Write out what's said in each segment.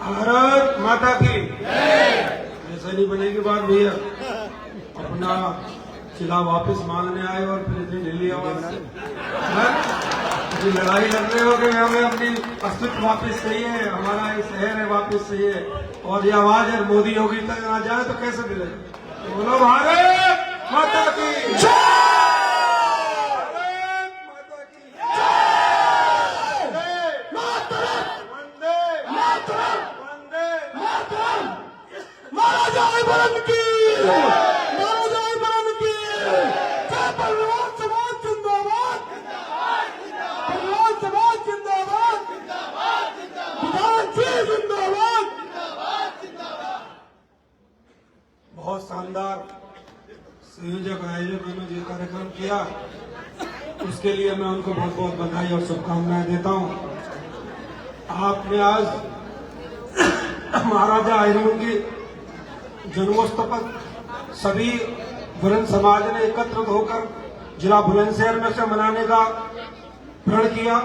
भारत माता की ऐसा नहीं बनेगी बात भैया। अपना किला वापस मांगने आए और फिर इतनी ढीली आवाज से लड़ाई लड़ रहे हो कि हमें अपनी अस्तित्व वापस चाहिए, हमारा ये शहर है वापस चाहिए, और ये आवाज अगर मोदी योगी तक ना जाए तो कैसे मिलेगा। बोलो भारत माता की बहुत शानदार संयोजक आयोजक ने जो कार्यक्रम किया उसके लिए मैं उनको बहुत बहुत बधाई और शुभकामनाएं देता हूं। आपने आज महाराजा अहिरमन की जन्मोत्सव पर सभी वरण समाज ने एकत्रित होकर जिला बुलंदशहर में से मनाने का प्रण किया।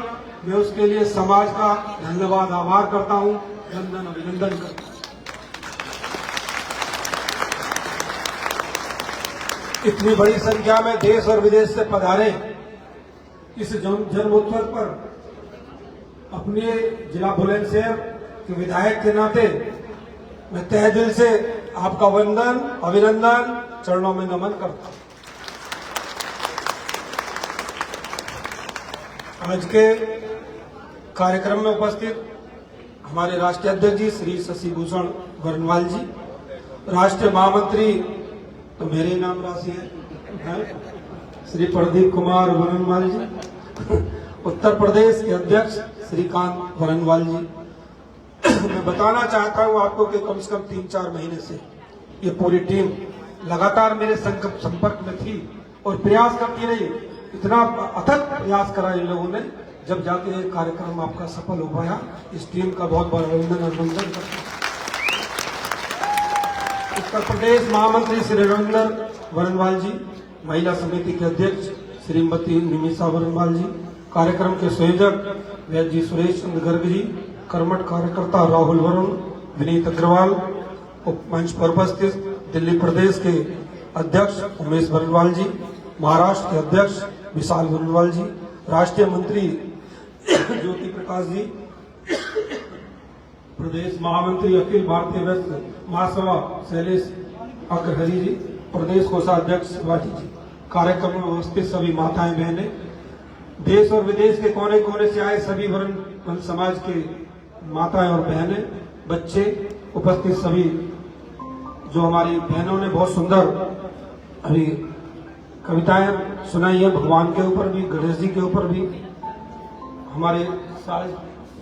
मैं उसके लिए समाज का धन्यवाद आभार करता हूं, वंदन अभिनंदन करता हूं। इतनी बड़ी संख्या में देश और विदेश से पधारे इस जन्मोत्सव पर अपने जिला बुलंदशहर के विधायक के नाते मैं तहे दिल से आपका वंदन अभिनंदन चरणों में नमन करता हूं। आज के कार्यक्रम में उपस्थित हमारे राष्ट्रीय अध्यक्ष जी श्री शशि भूषण बरनवाल जी, राष्ट्रीय महामंत्री तो मेरे नाम राशि है श्री प्रदीप कुमार बरनवाल जी, उत्तर प्रदेश के अध्यक्ष श्रीकांत बरनवाल जी। मैं बताना चाहता हूं आपको कि कम से कम 3-4 महीने से ये पूरी टीम लगातार मेरे संपर्क में थी और प्रयास करती रही। इतना अथक प्रयास करा इन लोगों ने, जब जाके ये कार्यक्रम आपका सफल हो पाया। इस टीम का बहुत बहुत अभिनंदन करता हूं। उत्तर प्रदेश महामंत्री श्री रविंद्र बरनवाल जी, महिला समिति के अध्यक्ष श्रीमती निमिषा बरनवाल जी, कार्यक्रम के संयोजक वैद्य जी सुरेश चंद्र गर्ग जी, कर्मठ कार्यकर्ता राहुल वरुण, विनीत अग्रवाल, मंच पर उपस्थित दिल्ली प्रदेश के अध्यक्ष उमेश बरनवाल जी, महाराष्ट्र के अध्यक्ष विशाल बरनवाल जी, राष्ट्रीय मंत्री ज्योति प्रकाश जी, प्रदेश महामंत्री अखिल भारतीय वैश्य महासभा शैलेश अग्रहरि जी, प्रदेश कोषाध्यक्ष शिवाजी जी, कार्यक्रम में उपस्थित सभी माताएं बहनें, देश और विदेश के कोने कोने से आए सभी वर्ण समाज के माताएं और बहनें, बच्चे, उपस्थित सभी जो हमारी बहनों ने बहुत सुंदर अभी कविताएं सुनाई है भगवान के ऊपर भी, गणेश जी के ऊपर भी, हमारे साज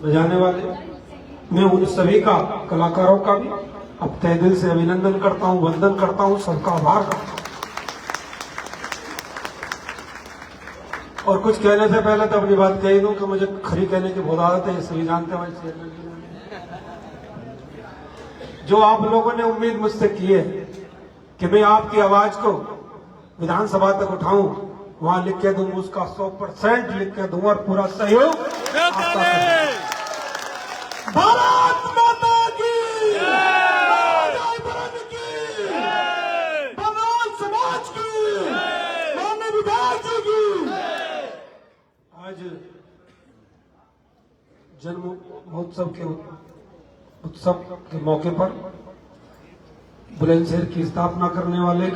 बजाने वाले, मैं उन सभी का कलाकारों का भी अब तहे दिल से अभिनंदन करता हूं, वंदन करता हूं, सबका आभार करता हूं। और कुछ कहने से पहले तो अपनी बात कही दूं कि मुझे खरी कहने की बहुत आदत है, ये सभी जानते हैं। चेयरमैन जो आप लोगों ने उम्मीद मुझसे की है कि मैं आपकी आवाज को विधानसभा तक उठाऊं, वहां लिख के दूं, उसका 100% लिख के दूं और पूरा सहयोग आपका करूं। भारत माता की समाज की माननीय विधायक जी की। आज जन्म महोत्सव के उत्सव के मौके पर बुलंदशहर की स्थापना करने वाले,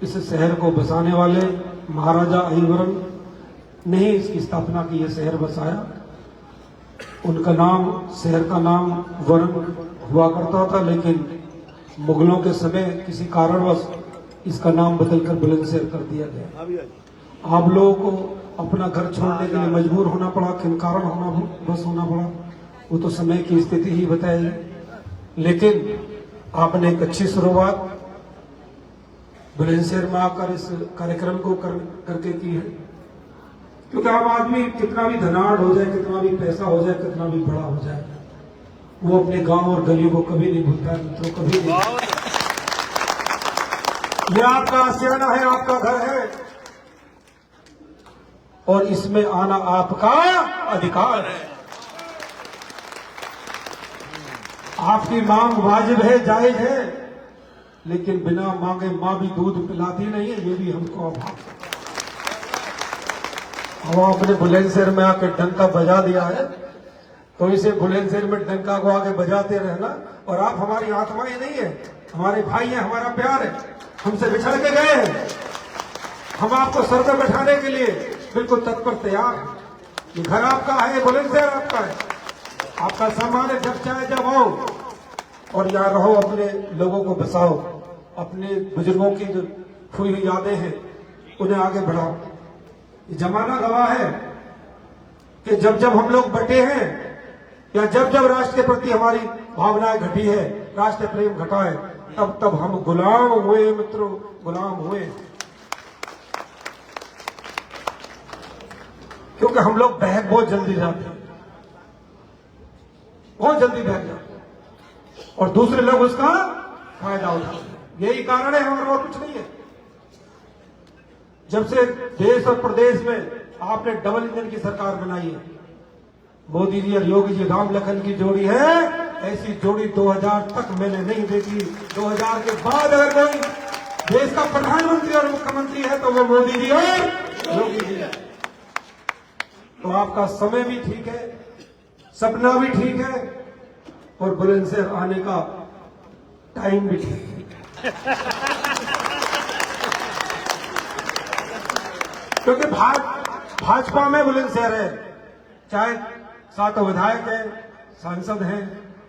इस शहर को बसाने वाले महाराजा अहिरमन ने ही इसकी स्थापना की, यह शहर बसाया। उनका नाम, शहर का नाम वरण हुआ करता था, लेकिन मुगलों के समय किसी कारणवश इसका नाम बदलकर बुलंदशहर कर दिया गया। आप लोगों को अपना घर छोड़ने के लिए मजबूर होना पड़ा, किन कारण होना पड़ा वो तो समय की स्थिति ही बताएगी, लेकिन आपने एक अच्छी शुरुआत बुलंदशहर में आकर इस कार्यक्रम को करके की है। क्योंकि आप आदमी कितना भी धनाढ़ हो जाए, कितना भी पैसा हो जाए, कितना भी बड़ा हो जाए, वो अपने गांव और गलियों को कभी नहीं भूलता है मित्रों, कभी नहीं। ये आपका आशियाना है, आपका घर है और इसमें आना आपका अधिकार है। आपकी मांग वाजिब है, जायज है, लेकिन बिना मांगे मां भी दूध पिलाती नहीं है, ये भी हमको अभाव है। हम अपने बुलंदशहर में आके डंका बजा दिया है, तो इसे बुलंदशहर में डंका को आगे बजाते रहना। और आप हमारी आत्माएं नहीं है, हमारे भाई हैं, हमारा प्यार है, हमसे बिछड़ के गए हैं, हम आपको सर पे बैठाने के लिए बिल्कुल तत्पर तैयार हैं। ये घर आपका है, बुलंदशहर आपका है, आपका सम्मान है, जब चाहे जब आओ और यहाँ रहो, अपने लोगों को बसाओ, अपने बुजुर्गों की जो खोई हुई यादें हैं उन्हें आगे बढ़ाओ। ये जमाना गवाह है कि जब जब हम लोग बटे हैं या जब जब राष्ट्र के प्रति हमारी भावनाएं घटी है, राष्ट्र प्रेम घटा है, तब तब हम गुलाम हुए मित्रों, गुलाम हुए। क्योंकि हम लोग बहक बहुत जल्दी जाते हैं, बहुत जल्दी बहक जाते हैं, और दूसरे लोग उसका फायदा उठाते हैं। यही कारण है और कुछ नहीं है। जब से देश और प्रदेश में आपने डबल इंजन की सरकार बनाई है, मोदी जी और योगी जी राम लखन की जोड़ी है, ऐसी जोड़ी 2000 तक मैंने नहीं देखी। 2000 के बाद अगर कोई देश का प्रधानमंत्री और मुख्यमंत्री है तो वो मोदी जी और योगी जी है। तो आपका समय भी ठीक है, सपना भी ठीक है, और बुलंदशहर आने का टाइम भी ठीक है। क्योंकि भाजपा में बुलंदशहर है, चाहे 7 विधायक हैं, सांसद हैं,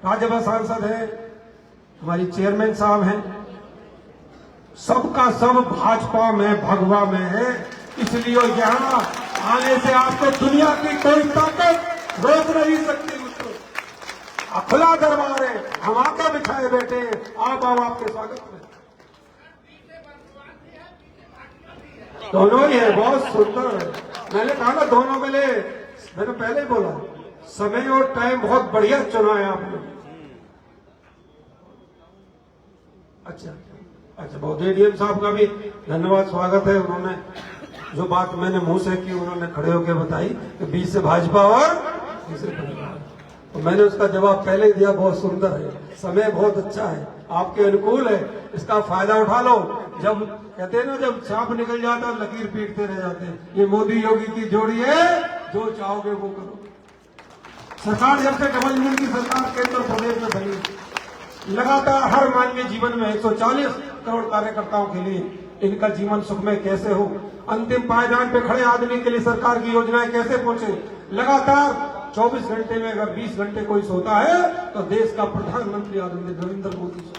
राज्यसभा सांसद हैं, हमारी चेयरमैन साहब हैं, सबका सब भाजपा में, भगवा में है। इसलिए यहाँ आने से आपको दुनिया की कोई ताकत रोक नहीं सकती। खुला दरबार है, हम आके बिछाए बैठे हैं, आप आओ, आपके स्वागत में। दोनों ही है, बहुत सुंदर है। मैंने कहा ना दोनों मिले, मैंने पहले ही बोला, समय और टाइम बहुत बढ़िया चुना है आपने। अच्छा बहुत एडीएम साहब का भी धन्यवाद, स्वागत है। उन्होंने जो बात मैंने मुंह से की उन्होंने खड़े होकर बताई कि 20 से भाजपा और 20 से परिवार, तो मैंने उसका जवाब पहले ही दिया। बहुत सुंदर है, समय बहुत अच्छा है, आपके अनुकूल है, इसका फायदा उठा लो। जब कहते हैं ना, जब सांप निकल जाता है लकीर पीटते रह जाते हैं। ये मोदी योगी की जोड़ी है, जो चाहोगे वो करो। सरकार जब से डबल इंजन की सरकार केंद्र प्रदेश में बनी, लगातार हर मानवीय जीवन में 140 करोड़ कार्यकर्ताओं के लिए इनका जीवन सुखमय कैसे हो, अंतिम पायदान पे खड़े आदमी के लिए सरकार की योजनाएं कैसे पहुंचे। लगातार 24 घंटे में अगर 20 घंटे कोई सोता है तो देश का प्रधानमंत्री नरेंद्र मोदी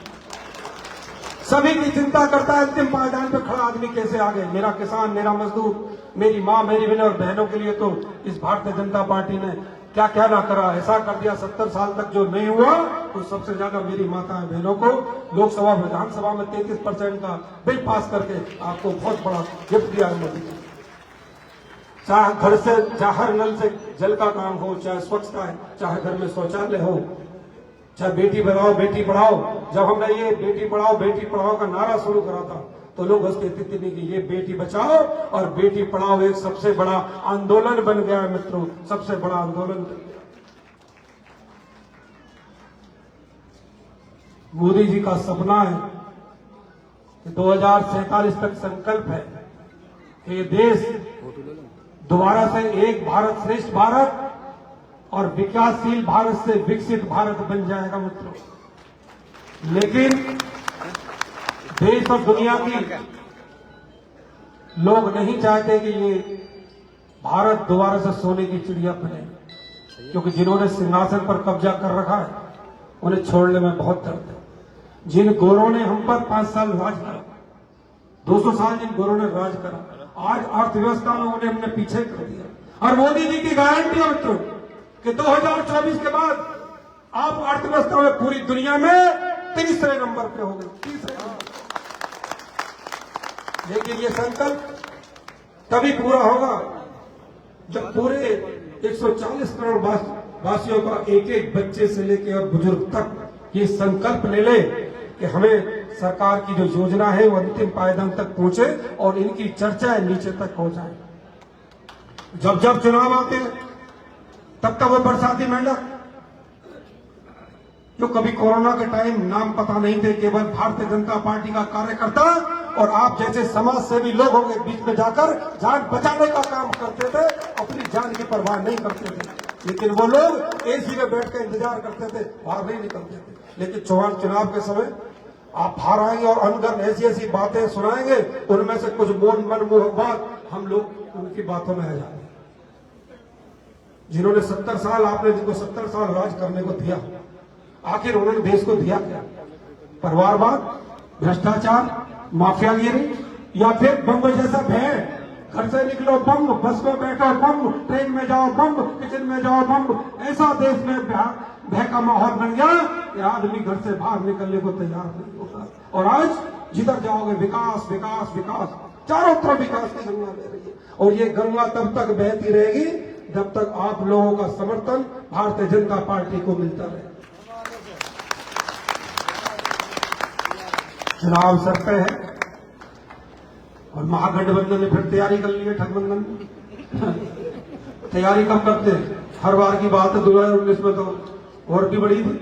सभी की चिंता करता है, अंतिम पायदान पे खड़ा आदमी कैसे आगे। मेरा किसान, मेरा मजदूर, मेरी माँ, मेरी बहन और बहनों के लिए तो इस भारतीय जनता पार्टी ने क्या क्या ना करा, ऐसा कर दिया 70 साल तक जो नहीं हुआ। तो सबसे ज्यादा मेरी माताएं बहनों को लोकसभा विधानसभा में 33% का बिल पास करके आपको बहुत बड़ा गिफ्ट दिया है मोदी जी। चाहे घर से, चाहे हर नल से जल का काम हो, चाहे स्वच्छता है, चाहे घर में शौचालय हो, चाहे बेटी बचाओ बेटी पढ़ाओ। जब हमने ये बेटी पढ़ाओ का नारा शुरू करा था तो लोग हंसते थे कि ये बेटी बचाओ और बेटी पढ़ाओ एक सबसे बड़ा आंदोलन बन गया है मित्रों, सबसे बड़ा आंदोलन। मोदी जी का सपना है कि 2047 तक संकल्प है कि ये देश दोबारा से एक भारत श्रेष्ठ भारत और विकासशील भारत से विकसित भारत बन जाएगा मित्रों। लेकिन देश और दुनिया की लोग नहीं चाहते कि ये भारत दोबारा से सोने की चिड़िया बने, क्योंकि जिन्होंने सिंहासन पर कब्जा कर रखा है उन्हें छोड़ने में बहुत दर्द है। जिन गोरों ने हम पर 5 साल राज करा, 200 साल जिन गोरों ने राज करा, आज अर्थव्यवस्था में उन्हें हमने पीछे कर दिया। और मोदी जी की गारंटी है मित्रों कि 2024 के बाद आप अर्थव्यवस्था में पूरी दुनिया में 3रे नंबर पे होंगे, 3रे नंबर। लेकिन ये संकल्प तभी पूरा होगा जब पूरे 140 करोड़ वासियों का एक एक बच्चे से लेकर और बुजुर्ग तक ये संकल्प ले ले कि हमें सरकार की जो योजना है वो अंतिम पायदान तक पहुंचे और इनकी चर्चा नीचे तक पहुंचाए। जब जब चुनाव आते हैं तब तक वो बरसाती मेंढक जो कभी कोरोना के टाइम नाम पता नहीं थे, केवल भारतीय जनता पार्टी का कार्यकर्ता और आप जैसे समाज सेवी लोगों के बीच में जाकर जान बचाने का काम करते थे, अपनी जान की परवाह नहीं करते थे। लेकिन वो लोग एसी में बैठ कर इंतजार करते थे, बाहर नहीं निकलते थे। लेकिन चुनाव के समय आप बाहर आएंगे और अनगन ऐसी ऐसी बातें सुनाएंगे, उनमें से कुछ मनमोहक बात हम लोग उनकी बातों में आ जाते। जिन्होंने 70 साल, आपने जिनको 70 साल राज करने को दिया, आखिर उन्होंने देश को दिया क्या? परिवारवाद, भ्रष्टाचार, माफियागिरी, या फिर बम जैसा भय, घर से निकलो बम, बस में बैठो बम, ट्रेन में जाओ बम, किचन में जाओ बम। ऐसा देश में भय का माहौल बन गया कि आदमी घर से बाहर निकलने को तैयार नहीं होता। और आज जिधर जाओगे विकास विकास विकास, चारों तरफ विकास की गंगा बह रही है। और ये गंगा तब तक बहती रहेगी जब तक आप लोगों का समर्थन भारतीय जनता पार्टी को मिलता रहे। चुनाव सर पे है और महागठबंधन ने फिर तैयारी कर ली है। ठगबंधन तैयारी कब करते हैं? हर बार की बात है, 2019 में तो और भी बड़ी थी,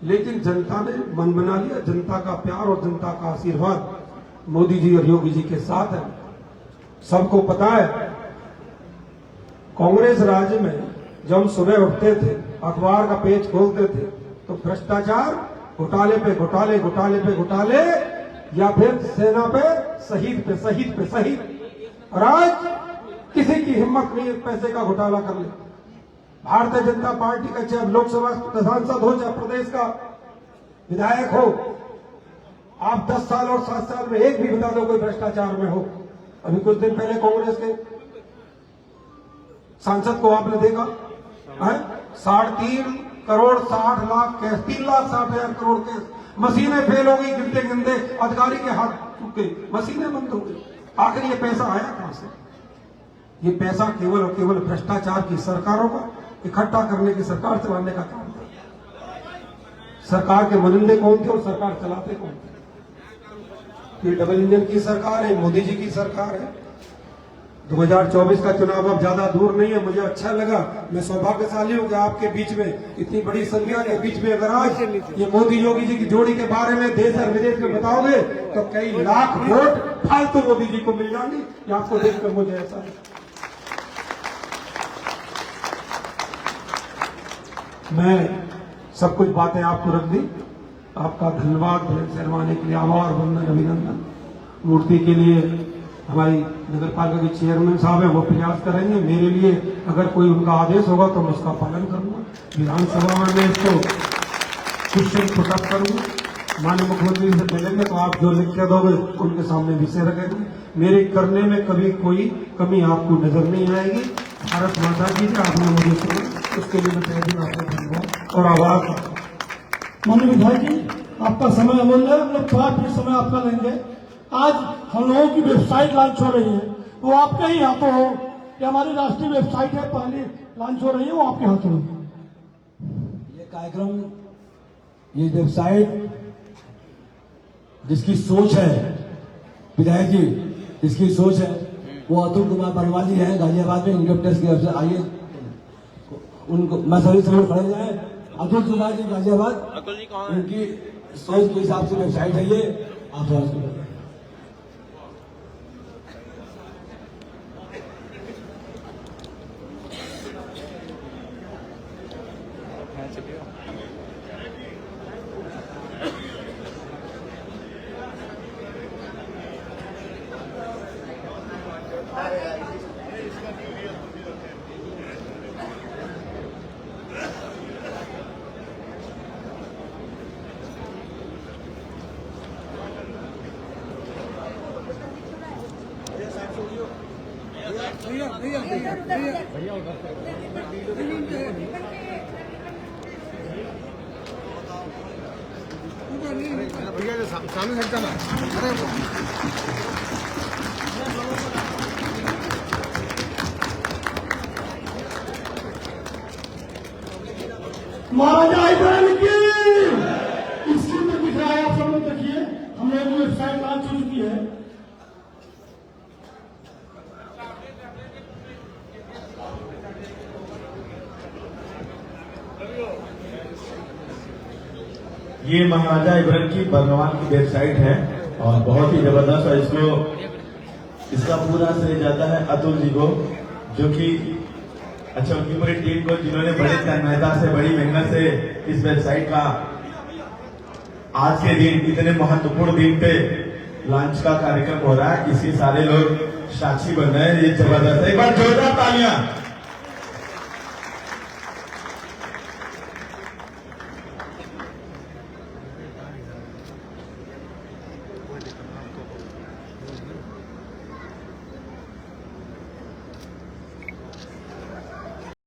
लेकिन जनता ने मन बना लिया। जनता का प्यार और जनता का आशीर्वाद मोदी जी और योगी जी के साथ है। सबको पता है, कांग्रेस राज्य में जब हम सुबह उठते थे, अखबार का पेज खोलते थे, तो भ्रष्टाचार, घोटाले पे घोटाले, घोटाले पे घोटाले, या फिर सेना पे शहीद पे शहीद पे शहीद। और आज किसी की हिम्मत नहीं है पैसे का घोटाला कर ले। भारतीय जनता पार्टी का चाहे लोकसभा सांसद हो, चाहे प्रदेश का विधायक हो, आप 10 साल और 7 साल में एक भी बता दो कोई भ्रष्टाचार में हो। अभी कुछ दिन पहले कांग्रेस के सांसद को आपने देखा है, 3.5 करोड़ 60 लाख केस, 3,60,000 करोड़ केस, मशीनें फेल हो गई, गिनते गिनते अधिकारी के हाथ टूट गई, मशीनें बंद हो गई। आखिर ये पैसा आया कहां से? ये पैसा केवल और केवल भ्रष्टाचार की सरकारों का इकट्ठा करने की, सरकार चलाने का काम था। सरकार के मनिंदे कौन थे और सरकार चलाते कौन थे? ये डबल इंजन की सरकार है, मोदी जी की सरकार है। 2024 का चुनाव अब ज्यादा दूर नहीं है। मुझे अच्छा लगा, मैं सौभाग्यशाली हूं कि आपके बीच में, इतनी बड़ी संख्या के बीच में अगर आज ये मोदी योगी जी की जोड़ी के बारे में देश और विदेश में बताओगे तो कई लाख वोट फालतू मोदी जी को मिल जाएंगे। ये आपको देखकर मुझे ऐसा है। मैं सब कुछ बातें आपको रख दी। आपका धन्यवाद शर्माने के लिए, आभार, वंदन, अभिनंदन। मूर्ति के लिए हमारी नगर पालिका के चेयरमैन साहब है, वो प्रयास करेंगे। मेरे लिए अगर कोई उनका आदेश होगा तो मैं उसका पालन करूंगा। विधानसभा में मैं इसको क्वेश्चन पुटअप करूंगा। माननीय मुख्यमंत्री से मिलेंगे तो आप जो लिख के दोगे उनके सामने विषय रखेंगे। मेरे करने में कभी कोई कमी आपको नजर नहीं आएगी। भारत माता की आपने मुझे सुना, उसके लिए मैं तहे दिल आपको धन्यवाद और आभार करता हूं। माननीय विधायक जी, आपका समय अमूल्य है, हम लोग 5 मिनट समय आपका लेंगे। आज हम लोगों की वेबसाइट लॉन्च हो रही है, वो आपके ही हाथों हो। ये हमारी राष्ट्रीय वेबसाइट है, पहली लॉन्च हो रही है, वो आपके हाथों हो। ये कार्यक्रम, ये वेबसाइट जिसकी सोच है विधायक जी, जिसकी सोच है वो अतुल कुमार परवाल जी है, गाजियाबाद में इनकम टैक्स के अफसर। आइए उनको मैं सभी समय खड़े जाए। अतुल कुमार जी गाजियाबाद, उनकी सोच के हिसाब से वेबसाइट है ये, आप समझ। भैया सामने हट जाना। अरे महाराजा इब्राहिम की स्क्रीन में दिख रहा है, आप सब लोग देखिए। हम लोगों की वेबसाइट लॉन्च हो चुकी है। ये महाराजा इब्राहिम की बर्नवाल की वेबसाइट है और बहुत ही जबरदस्त है। इसका पूरा श्रेय जाता है अतुल जी को, जो कि अच्छा उनकी पूरी टीम को, जिन्होंने बड़ी तन्मयता से, बड़ी मेहनत से इस वेबसाइट का आज के दिन, इतने महत्वपूर्ण दिन पे लॉन्च का कार्यक्रम हो रहा है, इसके सारे लोग साक्षी बन रहे हैं। ये जबरदस्त है, एक बार जोरदार तालियां।